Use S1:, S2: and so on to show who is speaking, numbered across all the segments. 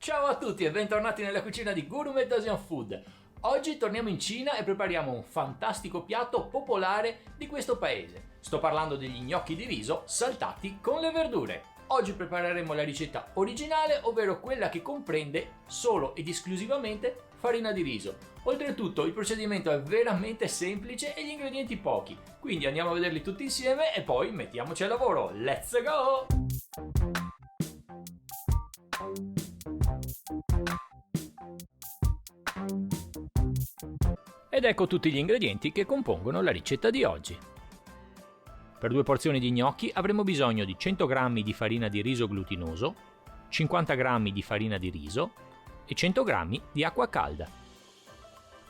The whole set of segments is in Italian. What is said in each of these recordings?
S1: Ciao a tutti e bentornati nella cucina di Gourmet Asian Food. Oggi torniamo in Cina e prepariamo un fantastico piatto popolare di questo paese. Sto parlando degli gnocchi di riso saltati con le verdure. Oggi prepareremo la ricetta originale, ovvero quella che comprende solo ed esclusivamente farina di riso. Oltretutto il procedimento è veramente semplice e gli ingredienti pochi, quindi andiamo a vederli tutti insieme e poi mettiamoci al lavoro. Let's go! Ed ecco tutti gli ingredienti che compongono la ricetta di oggi. Per 2 porzioni di gnocchi avremo bisogno di 100 g di farina di riso glutinoso, 50 g di farina di riso e 100 g di acqua calda.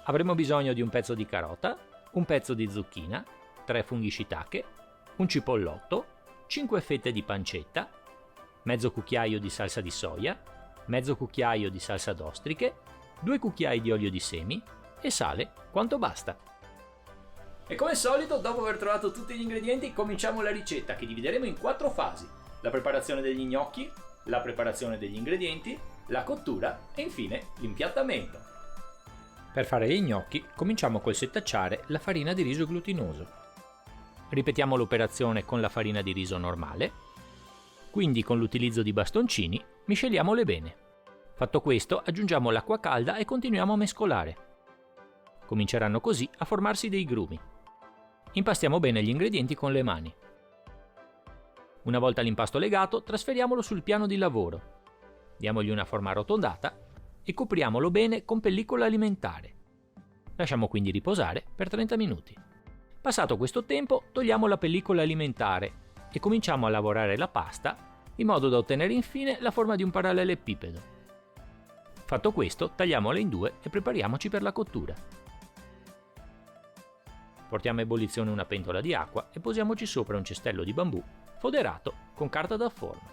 S1: Avremo bisogno di un pezzo di carota, un pezzo di zucchina, 3 funghi shiitake, un cipollotto, 5 fette di pancetta, mezzo cucchiaio di salsa di soia, mezzo cucchiaio di salsa d'ostriche, 2 cucchiai di olio di semi e sale quanto basta. E come al solito, dopo aver trovato tutti gli ingredienti, cominciamo la ricetta che divideremo in 4 fasi: la preparazione degli gnocchi, la preparazione degli ingredienti, la cottura e infine l'impiattamento. Per fare gli gnocchi cominciamo col setacciare la farina di riso glutinoso. Ripetiamo l'operazione con la farina di riso normale, quindi con l'utilizzo di bastoncini misceliamole bene. Fatto questo, aggiungiamo l'acqua calda e continuiamo a mescolare. Cominceranno così a formarsi dei grumi. Impastiamo bene gli ingredienti con le mani. Una volta l'impasto legato, trasferiamolo sul piano di lavoro. Diamogli una forma arrotondata e copriamolo bene con pellicola alimentare. Lasciamo quindi riposare per 30 minuti. Passato questo tempo, togliamo la pellicola alimentare e cominciamo a lavorare la pasta in modo da ottenere infine la forma di un parallelepipedo. Fatto questo, tagliamola in 2 e prepariamoci per la cottura. Portiamo a ebollizione una pentola di acqua e posiamoci sopra un cestello di bambù foderato con carta da forno.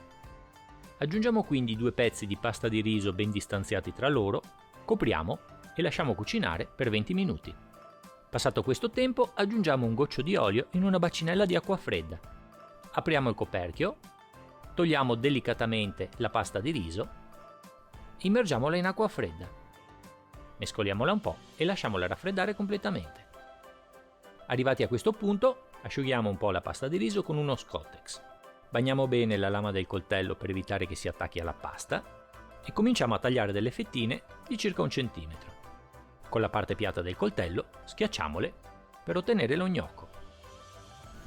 S1: Aggiungiamo quindi 2 pezzi di pasta di riso ben distanziati tra loro, copriamo e lasciamo cucinare per 20 minuti. Passato questo tempo, aggiungiamo un goccio di olio in una bacinella di acqua fredda. Apriamo il coperchio, togliamo delicatamente la pasta di riso e immergiamola in acqua fredda. Mescoliamola un po' e lasciamola raffreddare completamente. Arrivati a questo punto, asciughiamo un po' la pasta di riso con uno Scottex. Bagniamo bene la lama del coltello per evitare che si attacchi alla pasta e cominciamo a tagliare delle fettine di circa 1 centimetro. Con la parte piatta del coltello schiacciamole per ottenere lo gnocco.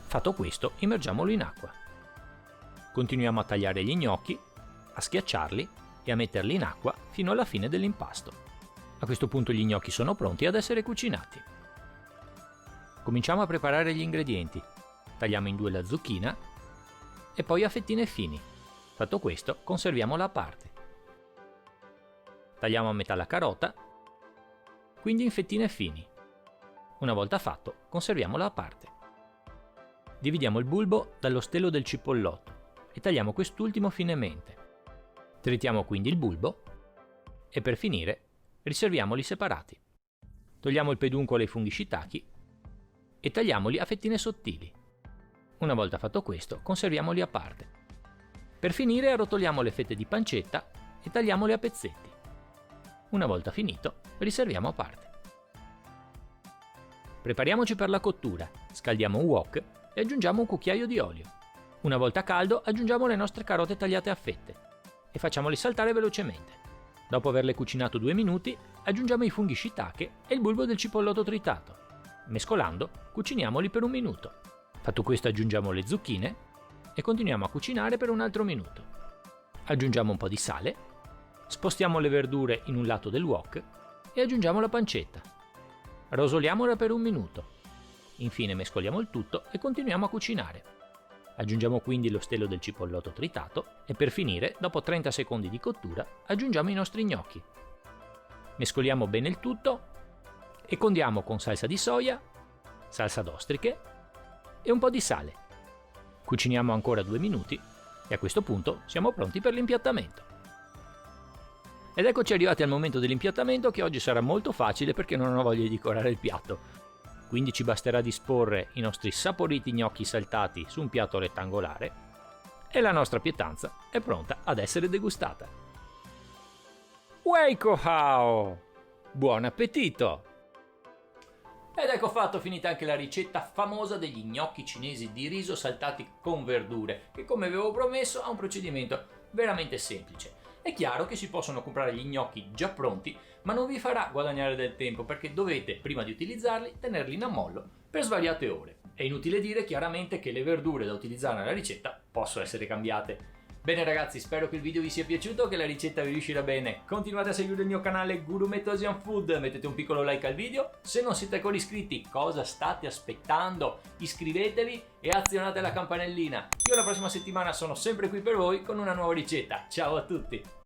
S1: Fatto questo, immergiamolo in acqua. Continuiamo a tagliare gli gnocchi, a schiacciarli e a metterli in acqua fino alla fine dell'impasto. A questo punto gli gnocchi sono pronti ad essere cucinati. Cominciamo a preparare gli ingredienti. Tagliamo in 2 la zucchina e poi a fettine fini. Fatto questo, conserviamola a parte. Tagliamo a metà la carota, quindi in fettine fini. Una volta fatto, conserviamola a parte. Dividiamo il bulbo dallo stelo del cipollotto e tagliamo quest'ultimo finemente. Tritiamo quindi il bulbo e per finire riserviamoli separati. Togliamo il peduncolo ai funghi shiitake e tagliamoli a fettine sottili. Una volta fatto questo, conserviamoli a parte. Per finire arrotoliamo le fette di pancetta e tagliamole a pezzetti. Una volta finito, riserviamo a parte. Prepariamoci per la cottura. Scaldiamo un wok e aggiungiamo un cucchiaio di olio. Una volta caldo, aggiungiamo le nostre carote tagliate a fette e facciamole saltare velocemente. Dopo averle cucinato 2 minuti, aggiungiamo i funghi shiitake e il bulbo del cipollotto tritato. Mescolando, cuciniamoli per 1 minuto. Fatto questo, aggiungiamo le zucchine e continuiamo a cucinare per un altro minuto. Aggiungiamo un po' di sale, spostiamo le verdure in un lato del wok e aggiungiamo la pancetta. Rosoliamola per 1 minuto. Infine mescoliamo il tutto e continuiamo a cucinare. Aggiungiamo quindi lo stelo del cipollotto tritato e per finire, dopo 30 secondi di cottura, aggiungiamo i nostri gnocchi. Mescoliamo bene il tutto e condiamo con salsa di soia, salsa d'ostriche e un po' di sale. Cuciniamo ancora 2 minuti e a questo punto siamo pronti per l'impiattamento. Ed eccoci arrivati al momento dell'impiattamento, che oggi sarà molto facile perché non ho voglia di decorare il piatto. Quindi ci basterà disporre i nostri saporiti gnocchi saltati su un piatto rettangolare e la nostra pietanza è pronta ad essere degustata. Weikohao! Buon appetito! Ed ecco fatto, finita anche la ricetta famosa degli gnocchi cinesi di riso saltati con verdure, che come avevo promesso ha un procedimento veramente semplice. È chiaro che si possono comprare gli gnocchi già pronti, ma non vi farà guadagnare del tempo perché dovete, prima di utilizzarli, tenerli in ammollo per svariate ore. È inutile dire chiaramente che le verdure da utilizzare nella ricetta possono essere cambiate. Bene ragazzi, spero che il video vi sia piaciuto, che la ricetta vi riuscirà bene. Continuate a seguire il mio canale Gurumetto Asian Food, mettete un piccolo like al video. Se non siete ancora iscritti, cosa state aspettando? Iscrivetevi e azionate la campanellina. Io la prossima settimana sono sempre qui per voi con una nuova ricetta. Ciao a tutti!